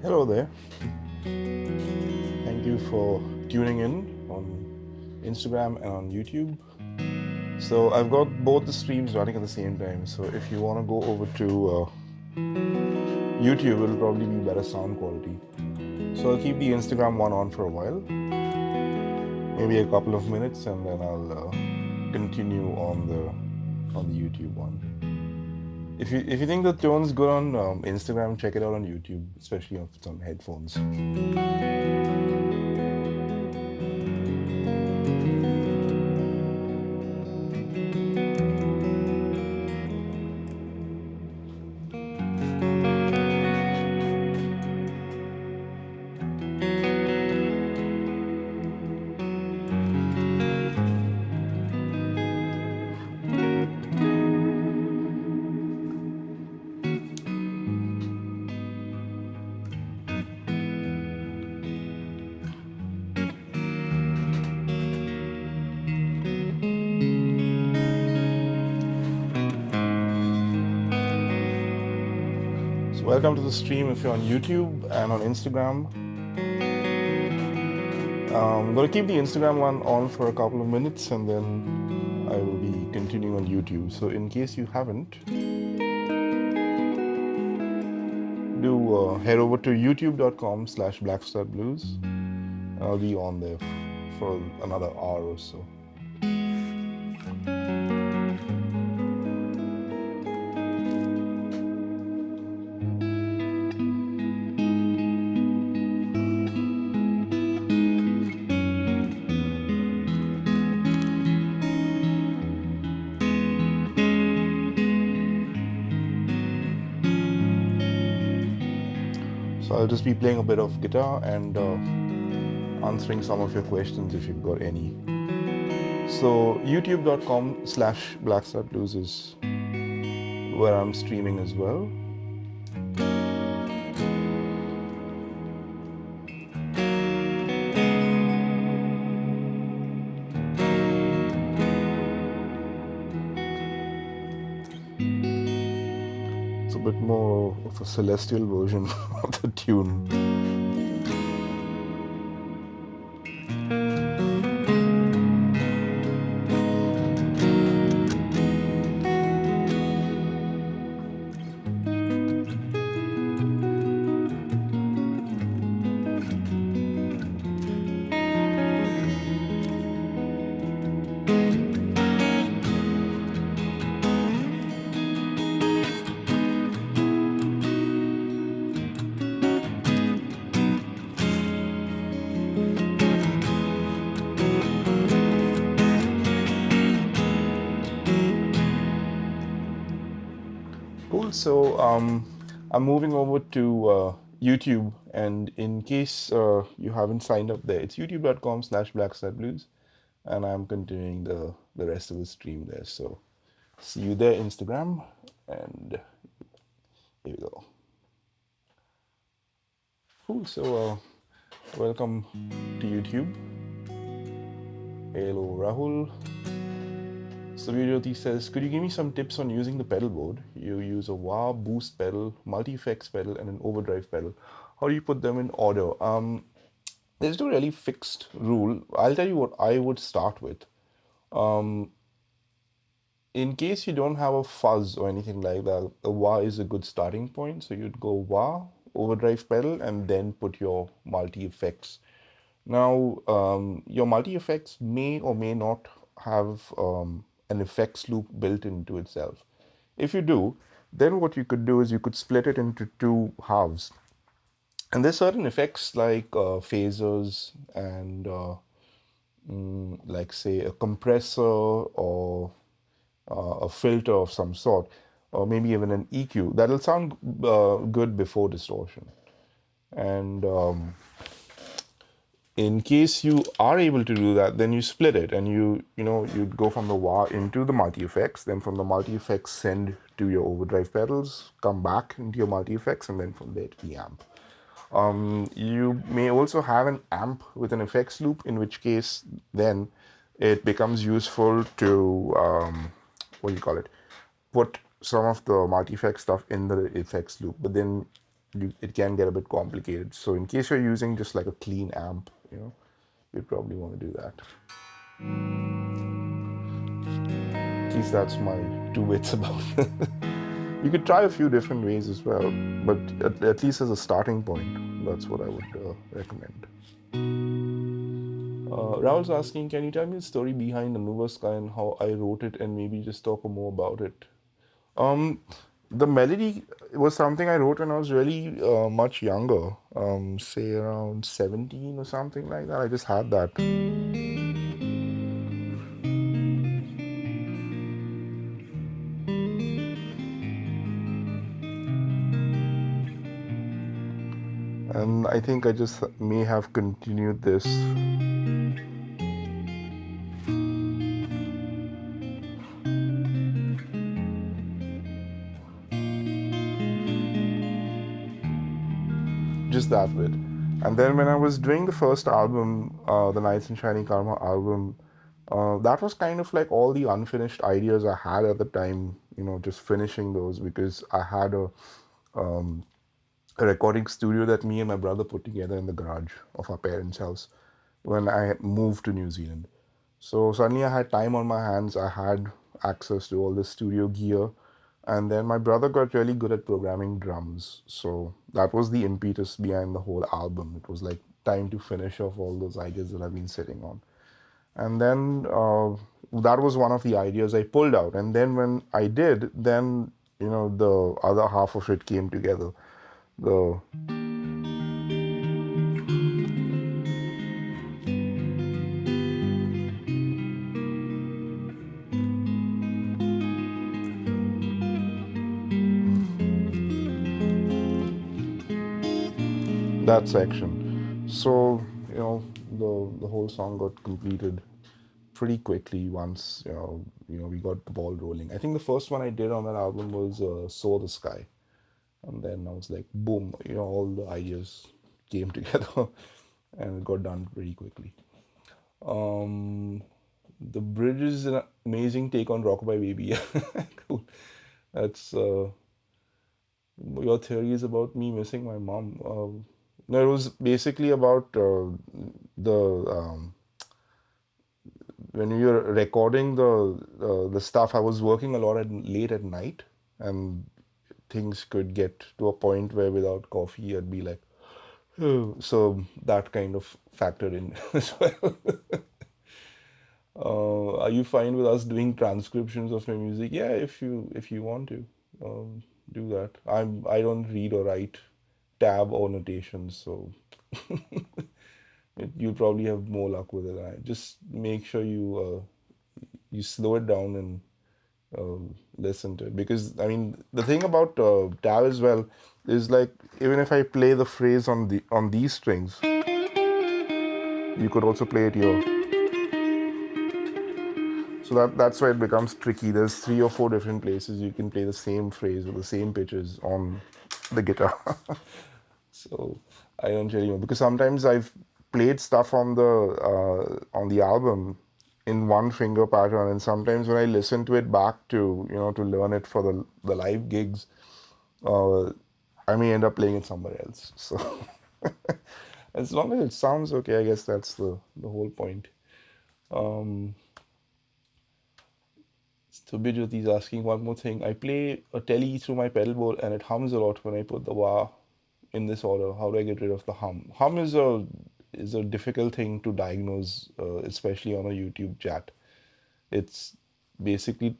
Hello there. Thank you for tuning in on Instagram and on YouTube. So I've got both the streams running at the same time. So if you want to go over to YouTube, it'll probably be better sound quality. So I'll keep the Instagram one on for a while, maybe a couple of minutes, and then I'll continue on the YouTube one. If you think the tone's good on Instagram, check it out on YouTube, especially if it's on headphones. Welcome to the stream if you're on YouTube and on Instagram. I'm going to keep the Instagram one on for a couple of minutes and then I will be continuing on YouTube. So in case you haven't, do head over to youtube.com/blackstartblues. I'll be on there for another hour or so. I'll just be playing a bit of guitar and answering some of your questions if you've got any. So youtube.com/blackstartblues is where I'm streaming as well. It's a bit more of a celestial version of the tune. So I'm moving over to YouTube, and in case you haven't signed up there, it's youtube.com/blackstartblues, and I'm continuing the rest of the stream there. So see you there, Instagram, and here we go. Cool. So welcome to YouTube. Hello, Rahul. So Jyoti says, could you give me some tips on using the pedal board? You use a wah, boost pedal, multi-effects pedal, and an overdrive pedal. How do you put them in order? There's no really fixed rule. I'll tell you what I would start with. In case you don't have a fuzz or anything like that, a wah is a good starting point. So you'd go wah, overdrive pedal, and then put your multi-effects. Now, your multi-effects may or may not have an effects loop built into itself. If you do, then what you could do is you could split it into two halves. And there's certain effects like phasers and like say a compressor or a filter of some sort, or maybe even an EQ that'll sound good before distortion. And in case you are able to do that, then you split it and you'd go from the wah into the multi-effects, then from the multi-effects send to your overdrive pedals, come back into your multi-effects, and then from there to the amp. You may also have an amp with an effects loop, in which case then it becomes useful to, put some of the multi-effects stuff in the effects loop. But then it can get a bit complicated. So in case you're using just like a clean amp, you'd probably want to do that. At least that's my two bits about it. You could try a few different ways as well, but at least as a starting point, that's what I would recommend. Raul's asking, can you tell me the story behind Anuva Sky and how I wrote it, and maybe just talk more about it? Um, the melody was something I wrote when I was really much younger, say around 17 or something like that. I just had that. And I think I just may have continued this. Just that bit. And then when I was doing the first album, the Nights in Shining Karma album, that was kind of like all the unfinished ideas I had at the time, just finishing those because I had a recording studio that me and my brother put together in the garage of our parents' house when I moved to New Zealand. So suddenly I had time on my hands. I had access to all the studio gear. And then my brother got really good at programming drums. So that was the impetus behind the whole album. It was like time to finish off all those ideas that I've been sitting on. And then that was one of the ideas I pulled out. And then when I did, then, the other half of it came together. The that section. So, the whole song got completed pretty quickly once, we got the ball rolling. I think the first one I did on that album was Soar the Sky. And then I was like, boom, all the ideas came together and it got done pretty quickly. Um, the bridge is an amazing take on Rockabye Baby. Cool. That's your theory is about me missing my mom. No, it was basically about the when you were recording the stuff. I was working a lot late at night, and things could get to a point where without coffee, I'd be like, oh. So that kind of factored in as well. Are you fine with us doing transcriptions of your music? Yeah, if you want to, do that. I don't read or write tab or notations, so you'll probably have more luck with it. Just make sure you slow it down and listen to it, because I mean the thing about tab as well is like even if I play the phrase on these strings, you could also play it here. So that's why it becomes tricky. There's 3 or 4 different places you can play the same phrase with the same pitches on the guitar. So I don't really know, because sometimes I've played stuff on the album in one finger pattern, and sometimes when I listen to it back to learn it for the live gigs, uh, I may end up playing it somewhere else. So as long as it sounds okay, I guess that's the whole point. Um, so Bijot is asking one more thing. I play a telly through my pedal board and it hums a lot when I put the wah in this order. How do I get rid of the hum? Hum is a difficult thing to diagnose, especially on a YouTube chat. It's basically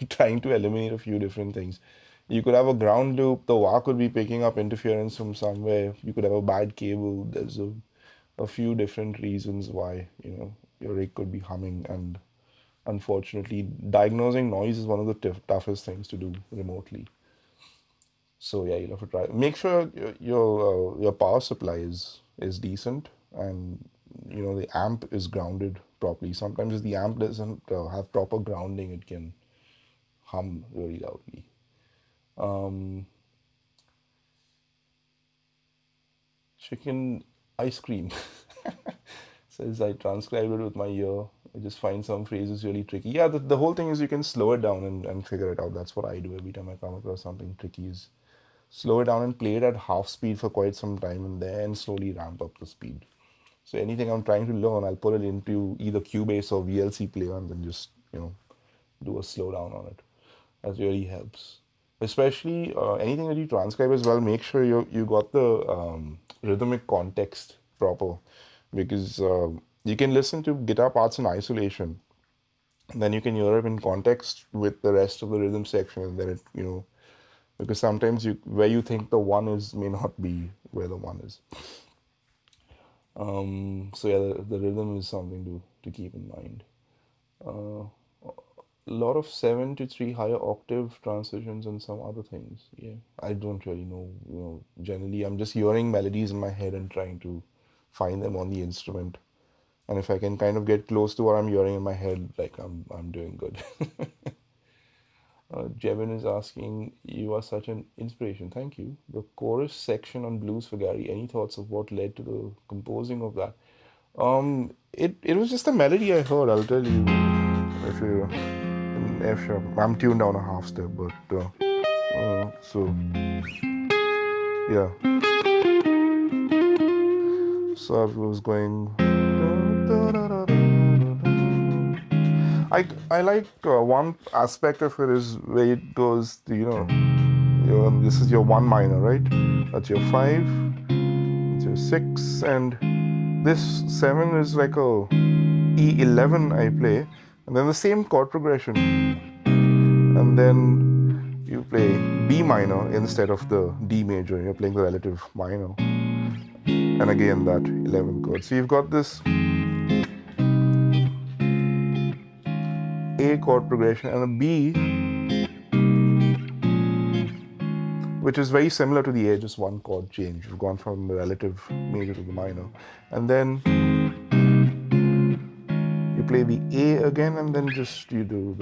trying to eliminate a few different things. You could have a ground loop. The wah could be picking up interference from somewhere. You could have a bad cable. There's a few different reasons why your rig could be humming, and unfortunately, diagnosing noise is one of the toughest things to do remotely. So yeah, you'll have to try. Make sure your power supply is decent, and the amp is grounded properly. Sometimes if the amp doesn't have proper grounding, it can hum really loudly. Um, Chicken ice cream says I transcribed it with my ear. I just find some phrases really tricky. Yeah, the whole thing is you can slow it down and figure it out. That's what I do every time I come across something tricky. Is slow it down and play it at half speed for quite some time, and then slowly ramp up the speed. So anything I'm trying to learn, I'll put it into either Cubase or VLC player and then just, do a slowdown on it. That really helps. Especially anything that you transcribe as well, make sure you got the rhythmic context proper, because you can listen to guitar parts in isolation, and then you can hear it in context with the rest of the rhythm section, and then because sometimes where you think the one is may not be where the one is. So yeah, the rhythm is something to keep in mind. A lot of 7 to 3 higher octave transitions and some other things. Yeah, I don't really know. Generally, I'm just hearing melodies in my head and trying to find them on the instrument. And if I can kind of get close to what I'm hearing in my head, like I'm doing good. Jevin is asking, you are such an inspiration. Thank you. The chorus section on Blues for Gary. Any thoughts of what led to the composing of that? It was just a melody I heard. I'll tell you if you in F sharp. I'm tuned down a half step, but so yeah. So I was going. I like one aspect of it is where it goes. This is your one minor, right? That's your 5. It's your 6, and this 7 is like a E11 I play, and then the same chord progression, and then you play B minor instead of the D major. You're playing the relative minor, and again that 11 chord. So you've got this A chord progression and a B, which is very similar to the A, just one chord change. You've gone from the relative major to the minor, and then you play the A again, and then just you do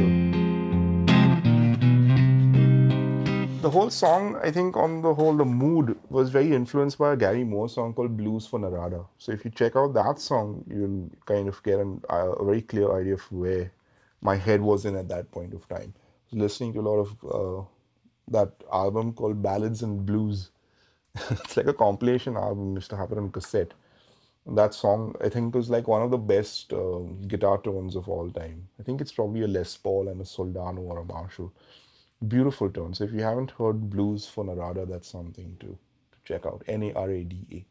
the whole song. I think on the whole, the mood was very influenced by a Gary Moore song called Blues for Narada. So if you check out that song, you'll kind of get a very clear idea of where my head was in at that point of time. Listening to a lot of that album called Ballads and Blues. It's like a compilation album. Used to have it on cassette. That song, I think, was like one of the best guitar tones of all time. I think it's probably a Les Paul and a Soldano or a Marshall. Beautiful tone. So if you haven't heard Blues for Narada, that's something to check out. Narada.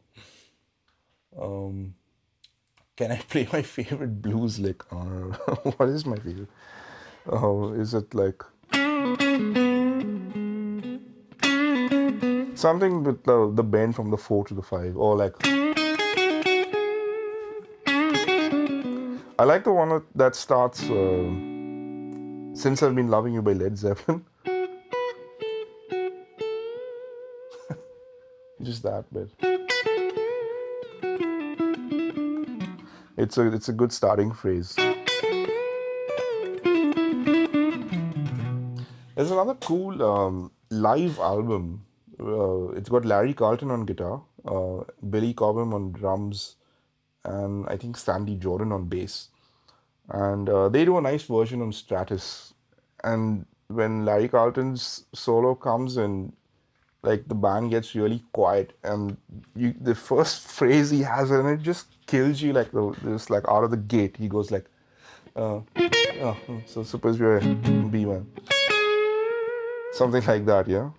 Can I play my favorite blues lick? What is my favorite? Is it like something with the bend from the 4 to the 5, or like I like the one that starts Since I've Been Loving You by Led Zeppelin. Just that bit. It's a good starting phrase. There's another cool live album. It's got Larry Carlton on guitar, Billy Cobham on drums, and I think Sandy Jordan on bass. And they do a nice version on Stratus. And when Larry Carlton's solo comes in, like the band gets really quiet, and the first phrase he has, and it just kills you like just like out of the gate. He goes like, so suppose you're a B1, something like that, yeah.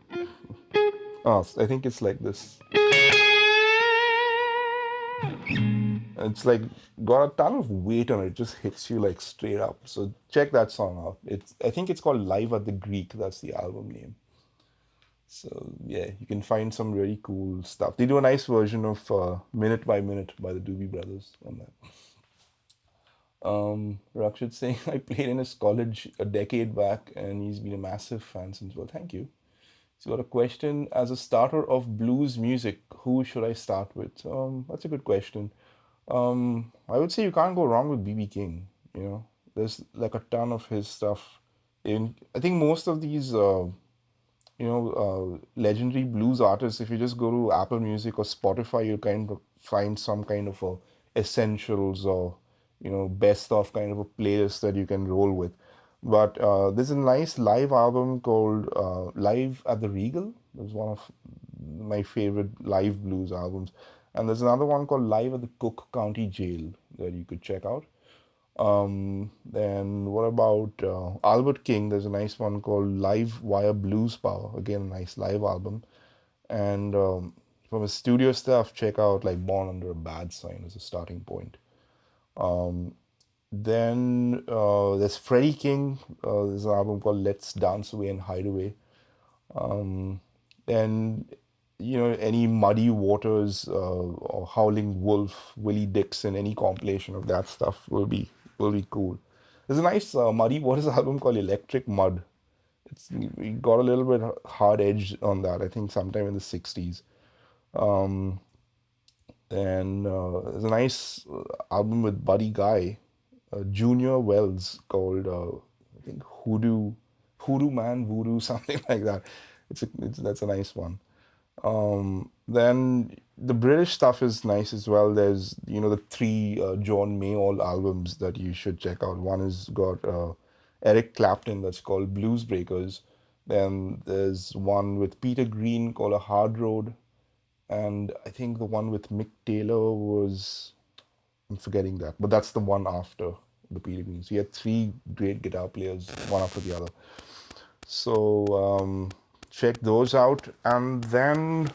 I think it's like this. It's like got a ton of weight on it. It just hits you like straight up. So check that song out. I think it's called Live at the Greek. That's the album name. So yeah, you can find some really cool stuff. They do a nice version of Minute by Minute by the Doobie Brothers on that. Rakshit saying I played in his college a decade back, and he's been a massive fan since. Well, thank you. So got a question. As a starter of blues music, who should I start with? That's a good question. I would say you can't go wrong with B.B. King. There's like a ton of his stuff. I think most of these, legendary blues artists, if you just go to Apple Music or Spotify, you kind of find some kind of essentials or, best of kind of a playlist that you can roll with. But there's a nice live album called Live at the Regal. There's one of my favorite live blues albums. And there's another one called Live at the Cook County Jail that you could check out. Then what about Albert King? There's a nice one called Live Via Blues Power. Again, a nice live album. And from his studio stuff, check out like Born Under a Bad Sign as a starting point. Then there's Freddie King. There's an album called Let's Dance Away and Hide Away. And any Muddy Waters or Howling Wolf, Willie Dixon, any compilation of that stuff will be cool. There's a nice Muddy Waters album called Electric Mud. We got a little bit hard edge on that, I think sometime in the 60s. And there's a nice album with Buddy Guy, Junior Wells, called I think Hoodoo Man Voodoo, something like that. That's a nice one. Then the British stuff is nice as well. There's the three John Mayall albums that you should check out. One has got Eric Clapton that's called Blues Breakers. Then there's one with Peter Green called A Hard Road, and I think the one with Mick Taylor was, I'm forgetting that, but that's the one after the Peter Green. So you had three great guitar players, one after the other. So check those out. And then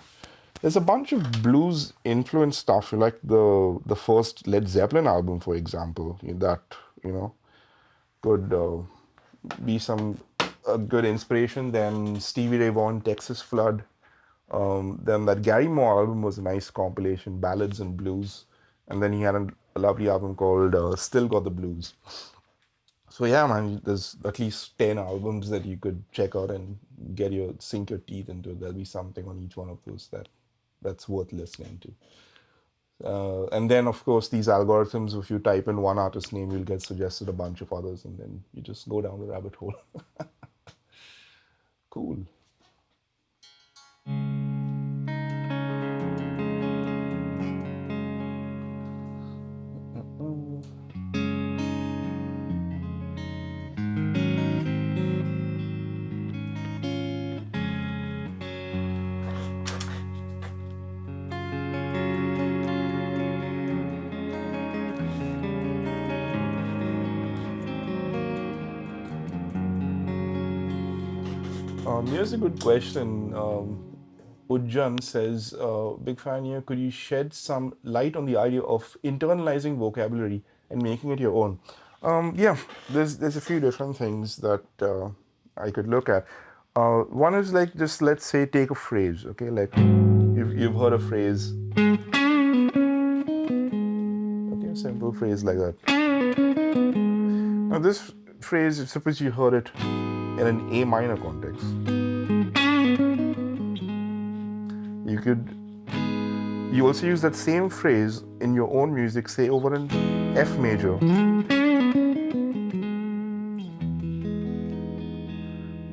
there's a bunch of blues influenced stuff, like the first Led Zeppelin album, for example, that could be a good inspiration. Then Stevie Ray Vaughan, Texas Flood. Then that Gary Moore album was a nice compilation, Ballads and Blues. And then he had a lovely album called Still Got the Blues. So yeah, man, there's at least 10 albums that you could check out and sink your teeth into. There'll be something on each one of those that's worth listening to. And then, of course, these algorithms, if you type in one artist's name, you'll get suggested a bunch of others, and then you just go down the rabbit hole. Cool. Here's a good question. Ujjan says, big fan here, could you shed some light on the idea of internalizing vocabulary and making it your own? Yeah, there's a few different things that I could look at. One is like, just let's say take a phrase, okay? Like you've heard a phrase, okay, a simple phrase like that. Now this phrase, suppose you heard it in an A minor context. You also use that same phrase in your own music, say over an F major.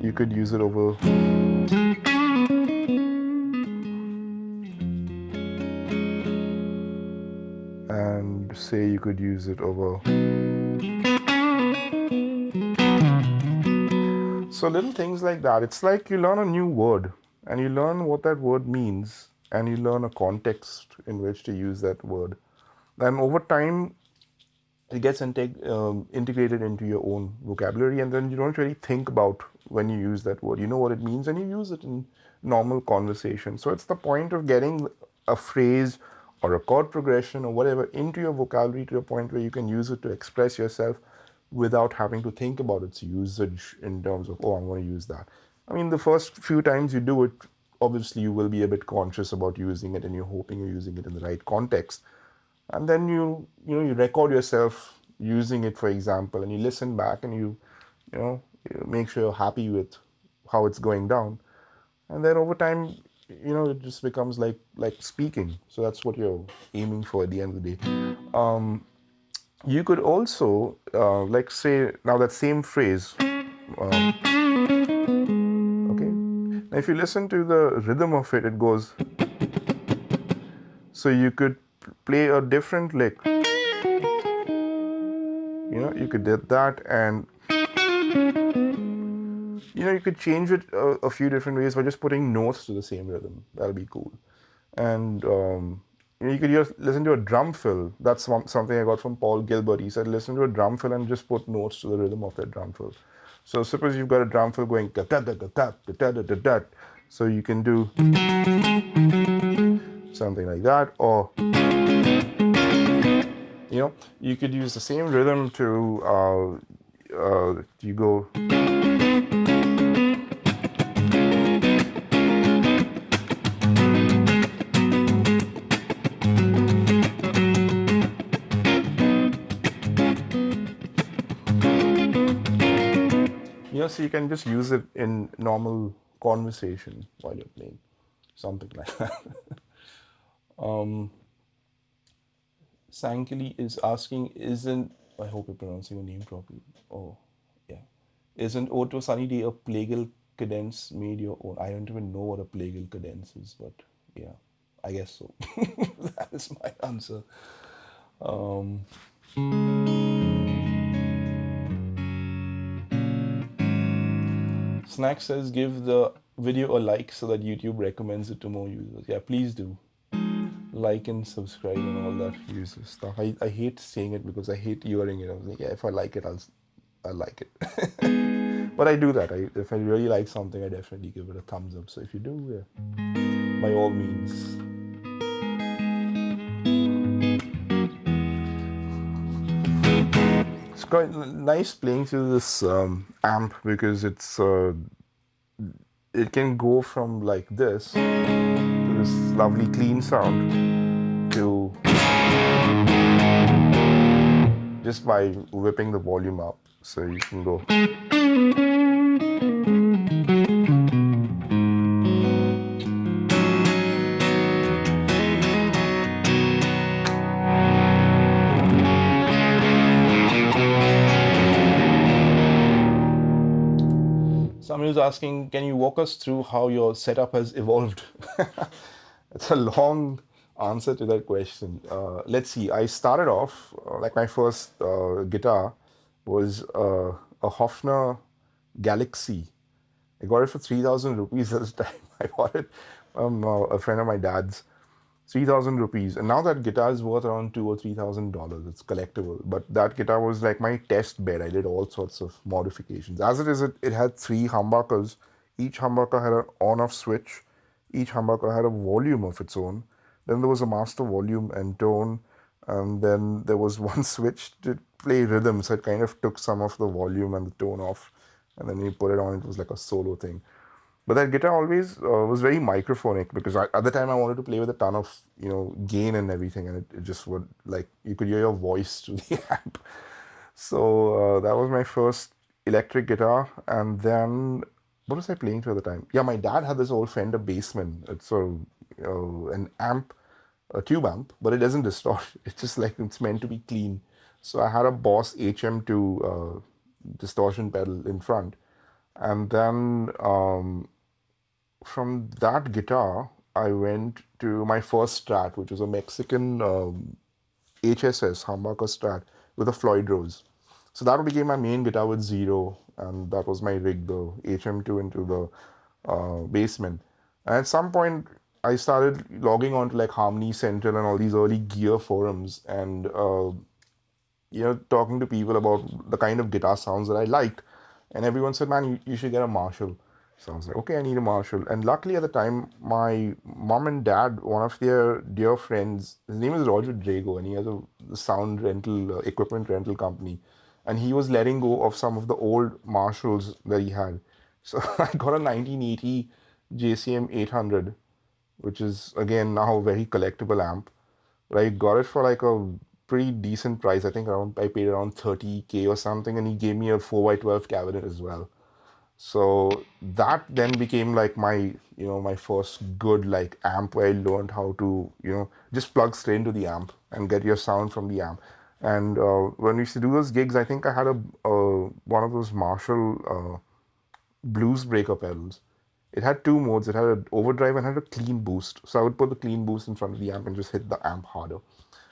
You could use it over and say you could use it over. So little things like that. It's like you learn a new word and you learn what that word means, and you learn a context in which to use that word. Then over time, it gets integrated into your own vocabulary, and then you don't really think about when you use that word. You know what it means, and you use it in normal conversation. So it's the point of getting a phrase or a chord progression or whatever into your vocabulary to a point where you can use it to express yourself without having to think about its usage in terms of, oh, I'm going to use that. I mean, the first few times you do it, obviously you will be a bit conscious about using it, and you're hoping you're using it in the right context. And then you record yourself using it, for example, and you listen back and you make sure you're happy with how it's going down. And then over time, it just becomes like speaking. So that's what you're aiming for at the end of the day. You could also, like say, now that same phrase, okay? Now if you listen to the rhythm of it, it goes, so you could play a different lick. You could do that, and you could change it a few different ways by just putting notes to the same rhythm. That'll be cool. And you could just listen to a drum fill. That's something I got from Paul Gilbert. He said, listen to a drum fill and just put notes to the rhythm of that drum fill. So suppose you've got a drum fill going da da da da da da da da da. So you can do something like that, or you could use the same rhythm to you go. So you can just use it in normal conversation while you're playing, something like that. Sankali is asking, I hope you're pronouncing your name properly. Oh, yeah. Isn't Otto Sunny Day a plagal cadence made your own? I don't even know what a plagal cadence is, but yeah, I guess so. That is my answer. Snack says, give the video a like so that YouTube recommends it to more users. Yeah, please do. Like and subscribe and all that user stuff. I hate saying it because I hate hearing it. I was like, yeah, if I like it, I'll like it. But I do that. If I really like something, I definitely give it a thumbs up. So if you do, yeah, by all means. It's quite nice playing through this amp because it can go from like this to this lovely clean sound to just by whipping the volume up. So you can go. Somebody was asking, can you walk us through how your setup has evolved? It's a long answer to that question. Let's see. I started off, like my first guitar was a Hofner Galaxy. I got it for 3,000 rupees at the time. I bought it from a friend of my dad's. 3,000 rupees. And now that guitar is worth around $2,000 or $3,000. It's collectible. But that guitar was like my test bed. I did all sorts of modifications. As it is, it had 3 humbuckers. Each humbucker had an on-off switch. Each humbucker had a volume of its own. Then there was a master volume and tone. And then there was one switch to play rhythm. So it kind of took some of the volume and the tone off. And then you put it on, it was like a solo thing. But that guitar always was very microphonic because at the time I wanted to play with a ton of gain and everything, and it just would, like, you could hear your voice through the amp. So that was my first electric guitar. And then what was I playing to at the time? Yeah, my dad had this old Fender Bassman. It's an amp, a tube amp, but it doesn't distort. It's just like it's meant to be clean. So I had a Boss HM2 distortion pedal in front. And then from that guitar, I went to my first Strat, which was a Mexican HSS humbucker Strat with a Floyd Rose. So that became my main guitar with Zero, and that was my rig, the HM2 into the Bassman. And at some point, I started logging on to like Harmony Central and all these early gear forums, and talking to people about the kind of guitar sounds that I liked. And everyone said, man, you should get a Marshall. So I was like, okay, I need a Marshall. And luckily at the time, my mom and dad, one of their dear friends, his name is Roger Drago, and he has a sound rental, equipment rental company. And he was letting go of some of the old Marshalls that he had. So I got a 1980 JCM 800, which is, again, now a very collectible amp. But I got it for like a pretty decent price. I think I paid around 30K or something, and he gave me a 4x12 cabinet as well. So that then became like my my first good like amp where I learned how to just plug straight into the amp and get your sound from the amp. And when we used to do those gigs, I think I had a one of those Marshall blues breaker pedals. It had 2 modes. It had an overdrive and had a clean boost. So I would put the clean boost in front of the amp and just hit the amp harder.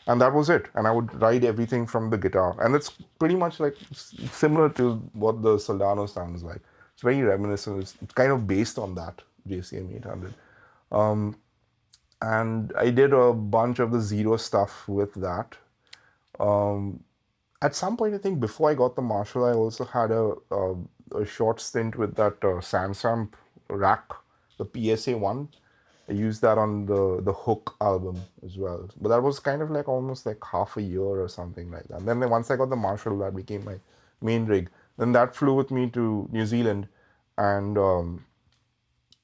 And that was it. And I would ride everything from the guitar. And it's pretty much like similar to what the Soldano sounds like. It's very reminiscent. It's kind of based on that JCM 800. Um, and I did a bunch of the zero stuff with that. Um, at some point, I think before I got the Marshall, I also had a short stint with that Sansamp rack, the PSA one. I used that on the Hook album as well. But that was kind of like almost like half a year or something like that. And then once I got the Marshall, that became my main rig. Then that flew with me to New Zealand, and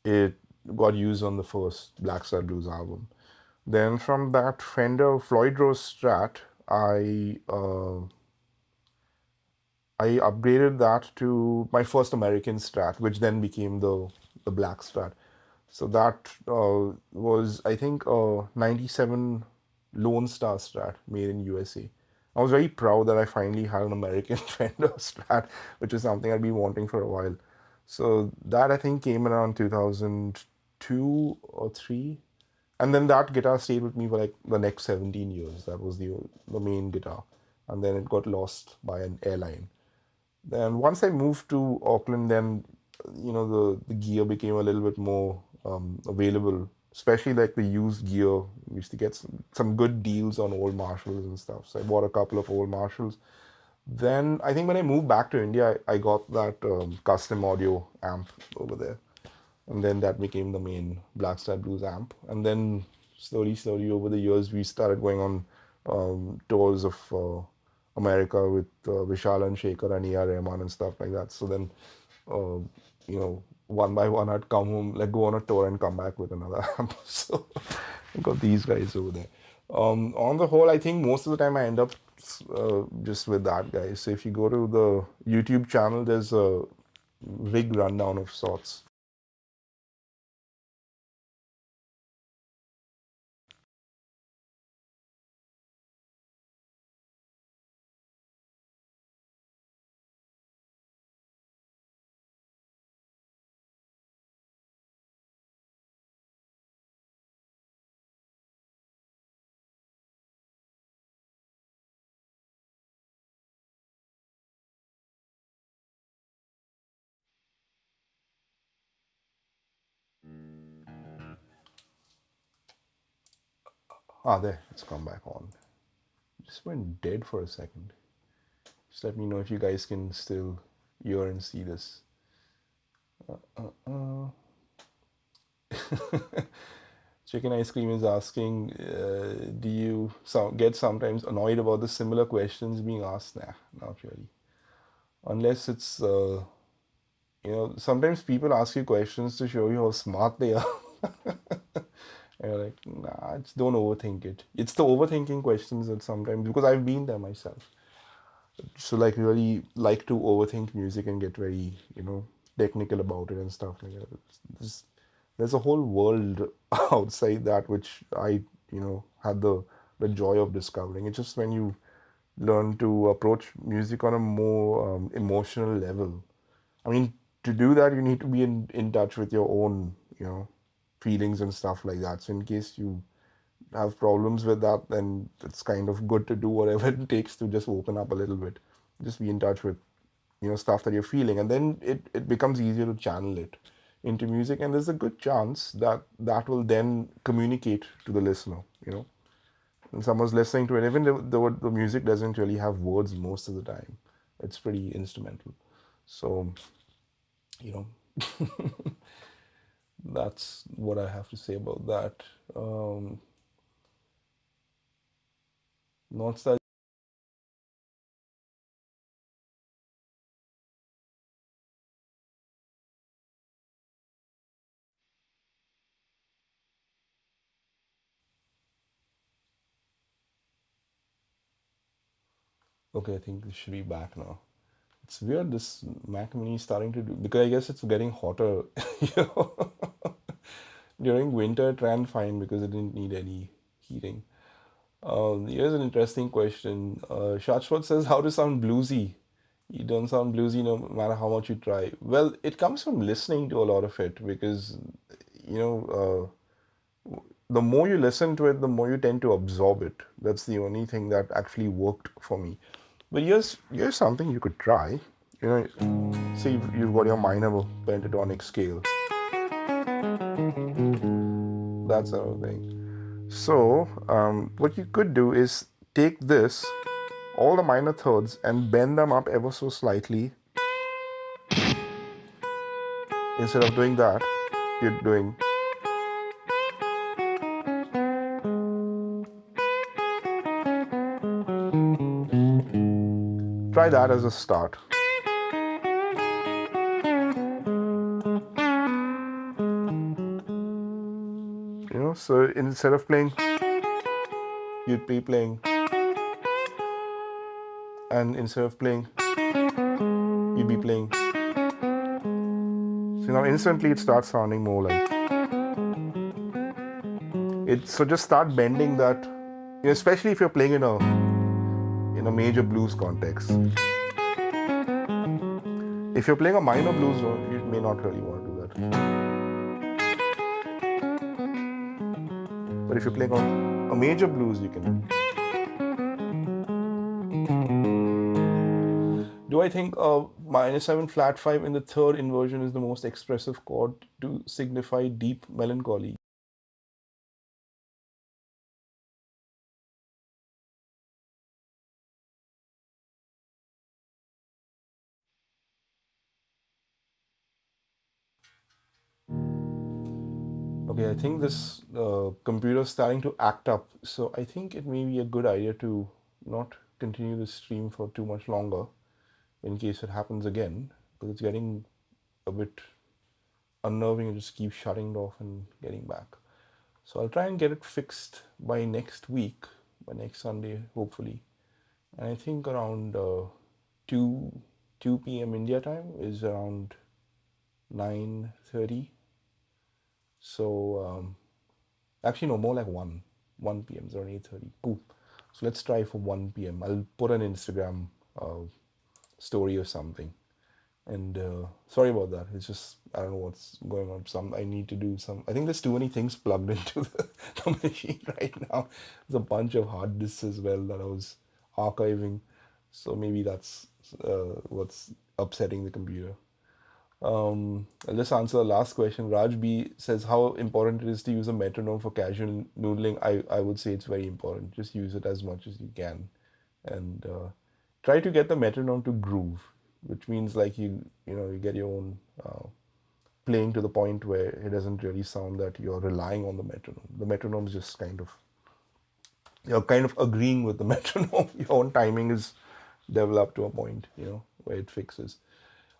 it got used on the first Black Star Blues album. Then from that Fender Floyd Rose Strat, I upgraded that to my first American Strat, which then became the Black Strat. So that was, I think, a 97 Lone Star Strat made in USA. I was very proud that I finally had an American Fender Strat, which is something I'd been wanting for a while. So that I think came around 2002 or 3. And then that guitar stayed with me for like the next 17 years. That was the main guitar. And then it got lost by an airline. Then once I moved to Auckland, then the gear became a little bit more available, especially like the used gear. We used to get some good deals on old Marshalls and stuff. So I bought a couple of old Marshalls. Then I think when I moved back to India, I got that custom audio amp over there, and then that became the main Black Star Blues amp. And then slowly over the years, we started going on tours of America with Vishal and Shekhar and E.R. Rahman and stuff like that. So then, uh, one by one, I'd come home, like go on a tour and come back with another amp. So I got these guys over there. On the whole, I think most of the time I end up just with that, guys. So if you go to the YouTube channel, there's a rig rundown of sorts. Ah, there, it's come back on. Just went dead for a second. Just let me know if you guys can still hear and see this. Chicken Ice Cream is asking, do you get sometimes annoyed about the similar questions being asked? Nah, not really. Unless it's, sometimes people ask you questions to show you how smart they are. And you're like, nah, just don't overthink it. It's the overthinking questions that sometimes, because I've been there myself. So like really like to overthink music and get very technical about it and stuff like that. There's a whole world outside that which I had the joy of discovering. It's just when you learn to approach music on a more emotional level. I mean, to do that you need to be in touch with your own feelings and stuff like that. So in case you have problems with that, then it's kind of good to do whatever it takes to just open up a little bit. Just be in touch with stuff that you're feeling, and then it becomes easier to channel it into music, and there's a good chance that that will then communicate to the listener. And someone's listening to it, even the music doesn't really have words most of the time. It's pretty instrumental. So you know that's what I have to say about that. Not that. Okay, I think this should be back now. It's weird this Mac Mini is starting to do, because I guess it's getting hotter. you know. During winter, it ran fine because it didn't need any heating. Here's an interesting question. Shashwat says, how to sound bluesy? You don't sound bluesy no matter how much you try. Well, it comes from listening to a lot of it because, you know, the more you listen to it, the more you tend to absorb it. That's the only thing that actually worked for me. But here's something you could try. You know, see, you've got your minor pentatonic scale. That sort of thing. So, what you could do is take this, all the minor thirds, and bend them up ever so slightly. Instead of doing that, you're doing. Try that as a start. You know, so instead of playing, you'd be playing, and instead of playing, you'd be playing. So now instantly it starts sounding more like it. So just start bending that, you know, especially if you're playing in a major blues context. If you're playing a minor blues, you may not really want to do that. But if you're playing on a major blues, you can. Do I think a minor 7 flat 5 in the third inversion is the most expressive chord to signify deep melancholy? Okay, I think this computer is starting to act up, so I think it may be a good idea to not continue the stream for too much longer in case it happens again, because it's getting a bit unnerving and just keep shutting it off and getting back. So I'll try and get it fixed by next week, by next Sunday, hopefully. And I think around 2 p.m. India time is around 9:30. So actually no, more like 1 p.m. is around 8:30. Cool. So let's try for 1 p.m. I'll put an Instagram story or something. And sorry about that. It's just I don't know what's going on. I need to do some. I think there's too many things plugged into the machine right now. There's a bunch of hard disks as well that I was archiving. So maybe that's what's upsetting the computer. I'll just answer the last question. Raj B says how important it is to use a metronome for casual noodling. I would say it's very important. Just use it as much as you can, and try to get the metronome to groove, which means like you get your own playing to the point where it doesn't really sound that you're relying on the metronome. The metronome is just you're kind of agreeing with the metronome. Your own timing is developed to a point, where it fixes.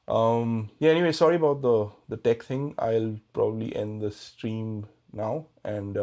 Yeah, anyway, sorry about the tech thing. I'll probably end the stream now, and